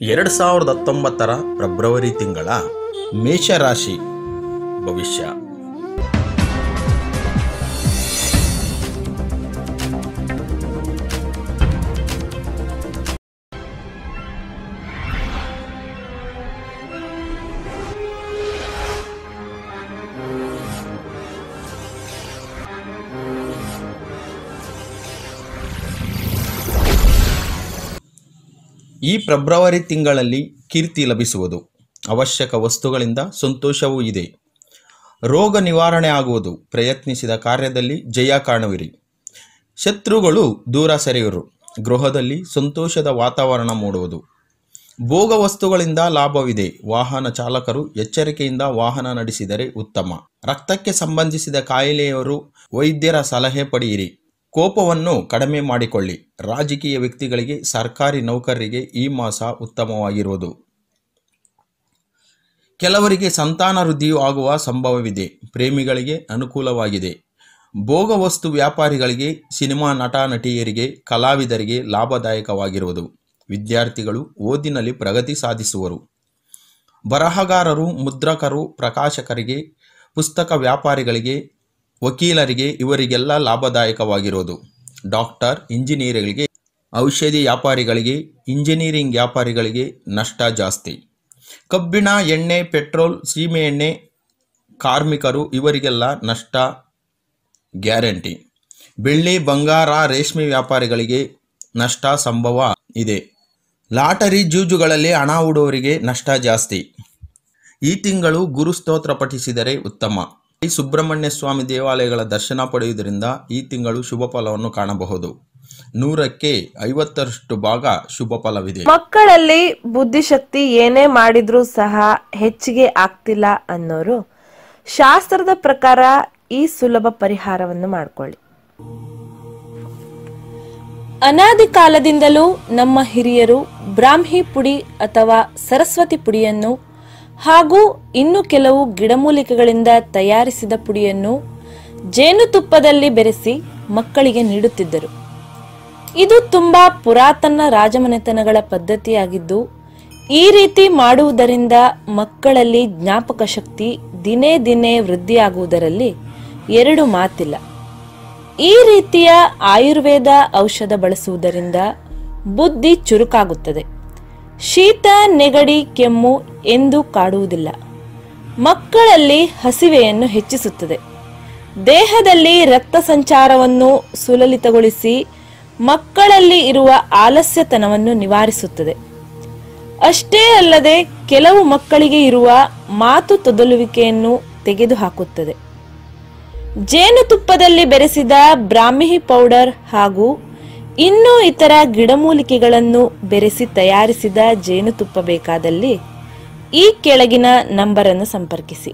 2019 February ತಿಂಗಳ ಮೇಷರಾಶಿ ಭವಿಷ್ಯ. ಈ ಫೆಬ್ರವರಿ ತಿಂಗಳಲ್ಲಿ ಕೀರ್ತಿ ಲಭಿಸುವುದು, ಅವಶ್ಯಕ ವಸ್ತುಗಳಿಂದ ಸಂತೋಷವೂ ಇದೆ. ರೋಗ ನಿವಾರಣೆ ಆಗುವುದು, ಪ್ರಯತ್ನಿಸಿದ ಕಾರ್ಯದಲ್ಲಿ ಜಯ ಕಾಣುವಿರಿ. ಶತ್ರುಗಳು ದೂರ ಸರಿಯುವರು. ಗೃಹದಲ್ಲಿ ಸಂತೋಷದ ವಾತಾವರಣ ಮೂಡುವುದು. ಭೋಗ ವಸ್ತುಗಳಿಂದ ಲಾಭವಿದೆ. ವಾಹನ ಚಾಲಕರು ಎಚ್ಚರಿಕೆಯಿಂದ ವಾಹನ ನಡೆಸಿದರೆ ಉತ್ತಮ. ರಕ್ತಕ್ಕೆ ಸಂಬಂಧಿಸಿದ ಕಾಯಿಲೆಯವರು ವೈದ್ಯರ ಸಲಹೆ ಪಡೆಯಿರಿ. ಕೋಪವನ್ನು ಕಡಿಮೆ ಮಾಡಿಕೊಳ್ಳಿ. ರಾಜಕೀಯ ವ್ಯಕ್ತಿಗಳಿಗೆ, ಸರ್ಕಾರಿ ನೌಕರರಿಗೆ ಈ ಮಾಸ ಉತ್ತಮವಾಗಿರುವುದು. ಕೆಲವರಿಗೆ ಸಂತಾನ ವೃದ್ಧಿಯೂ ಆಗುವ ಸಂಭವವಿದೆ. ಪ್ರೇಮಿಗಳಿಗೆ ಅನುಕೂಲವಾಗಿದೆ. ಭೋಗ ವಸ್ತು ವ್ಯಾಪಾರಿಗಳಿಗೆ, ಸಿನಿಮಾ ನಟ ನಟಿಯರಿಗೆ, ಕಲಾವಿದರಿಗೆ ಲಾಭದಾಯಕವಾಗಿರುವುದು. ವಿದ್ಯಾರ್ಥಿಗಳು ಓದಿನಲ್ಲಿ ಪ್ರಗತಿ ಸಾಧಿಸುವರು. ಬರಹಗಾರರು, ಮುದ್ರಕರು, ಪ್ರಕಾಶಕರಿಗೆ, ಪುಸ್ತಕ ವ್ಯಾಪಾರಿಗಳಿಗೆ, ವಕೀಲರಿಗೆ ಇವರಿಗೆಲ್ಲ ಲಾಭದಾಯಕವಾಗಿರೋದು. ಡಾಕ್ಟರ್, ಇಂಜಿನಿಯರ್ಗಳಿಗೆ, ಔಷಧಿ ವ್ಯಾಪಾರಿಗಳಿಗೆ, ಇಂಜಿನಿಯರಿಂಗ್ ವ್ಯಾಪಾರಿಗಳಿಗೆ ನಷ್ಟ ಜಾಸ್ತಿ. ಕಬ್ಬಿಣ, ಎಣ್ಣೆ, ಪೆಟ್ರೋಲ್, ಸೀಮೆ ಎಣ್ಣೆ ಕಾರ್ಮಿಕರು ಇವರಿಗೆಲ್ಲ ನಷ್ಟ ಗ್ಯಾರಂಟಿ. ಬೆಳ್ಳಿ, ಬಂಗಾರ, ರೇಷ್ಮೆ ವ್ಯಾಪಾರಿಗಳಿಗೆ ನಷ್ಟ ಸಂಭವ ಇದೆ. ಲಾಟರಿ, ಜೂಜುಗಳಲ್ಲಿ ಹಣ ಹೂಡುವವರಿಗೆ ನಷ್ಟ ಜಾಸ್ತಿ. ಈ ತಿಂಗಳು ಗುರು ಸ್ತೋತ್ರ ಪಠಿಸಿದರೆ ಉತ್ತಮ. ಸುಬ್ರಹ್ಮಣ್ಯ ಸ್ವಾಮಿ ದೇವಾಲಯಗಳ ದರ್ಶನ ಪಡೆಯುವುದರಿಂದ ಈ ತಿಂಗಳು ಶುಭ ಫಲವನ್ನು ಕಾಣಬಹುದು. 100ಕ್ಕೆ 50ರಷ್ಟು ಭಾಗ ಶುಭ ಫಲವಿದೆ. ಮಕ್ಕಳಲ್ಲಿ ಬುದ್ಧಿಶಕ್ತಿ ಏನೇ ಮಾಡಿದ್ರೂ ಸಹ ಹೆಚ್ಚಿಗೆ ಆಗ್ತಿಲ್ಲ ಅನ್ನೋರು ಶಾಸ್ತ್ರದ ಪ್ರಕಾರ ಈ ಸುಲಭ ಪರಿಹಾರವನ್ನು ಮಾಡಿಕೊಳ್ಳಿ. ಅನಾದಿ ಕಾಲದಿಂದಲೂ ನಮ್ಮ ಹಿರಿಯರು ಬ್ರಾಹ್ಮಿ ಪುಡಿ ಅಥವಾ ಸರಸ್ವತಿ ಪುಡಿಯನ್ನು ಹಾಗೂ ಇನ್ನು ಕೆಲವು ಗಿಡಮೂಲಿಕೆಗಳಿಂದ ತಯಾರಿಸಿದ ಪುಡಿಯನ್ನು ಜೇನುತುಪ್ಪದಲ್ಲಿ ಬೆರೆಸಿ ಮಕ್ಕಳಿಗೆ ನೀಡುತ್ತಿದ್ದರು. ಇದು ತುಂಬಾ ಪುರಾತನ ರಾಜಮನೆತನಗಳ ಪದ್ಧತಿಯಾಗಿದ್ದು, ಈ ರೀತಿ ಮಾಡುವುದರಿಂದ ಮಕ್ಕಳಲ್ಲಿ ಜ್ಞಾಪಕ ಶಕ್ತಿ ದಿನೇ ದಿನೇ ವೃದ್ಧಿಯಾಗುವುದರಲ್ಲಿ ಎರಡು ಮಾತಿಲ್ಲ. ಈ ರೀತಿಯ ಆಯುರ್ವೇದ ಔಷಧ ಬಳಸುವುದರಿಂದ ಬುದ್ಧಿ ಚುರುಕಾಗುತ್ತದೆ. ಶೀತ, ನೆಗಡಿ, ಕೆಮ್ಮು ಎಂದು ಕಾಡುವುದಿಲ್ಲ. ಮಕ್ಕಳಲ್ಲಿ ಹಸಿವೆಯನ್ನು ಹೆಚ್ಚಿಸುತ್ತದೆ. ದೇಹದಲ್ಲಿ ರಕ್ತ ಸಂಚಾರವನ್ನು ಸುಲಲಿತಗೊಳಿಸಿ ಮಕ್ಕಳಲ್ಲಿ ಇರುವ ಆಲಸ್ಯತನವನ್ನು ನಿವಾರಿಸುತ್ತದೆ. ಅಷ್ಟೇ ಅಲ್ಲದೆ ಕೆಲವು ಮಕ್ಕಳಿಗೆ ಇರುವ ಮಾತು ತೊದಲುವಿಕೆಯನ್ನು ತೆಗೆದುಹಾಕುತ್ತದೆ. ಜೇನುತುಪ್ಪದಲ್ಲಿ ಬೆರೆಸಿದ ಬ್ರಾಹ್ಮಿ ಪೌಡರ್ ಹಾಗೂ ಇನ್ನೂ ಇತರ ಗಿಡಮೂಲಿಕೆಗಳನ್ನು ಬೆರೆಸಿ ತಯಾರಿಸಿದ ಜೇನುತುಪ್ಪ ಬೇಕಾದಲ್ಲಿ ಈ ಕೆಳಗಿನ ನಂಬರನ್ನು ಸಂಪರ್ಕಿಸಿ.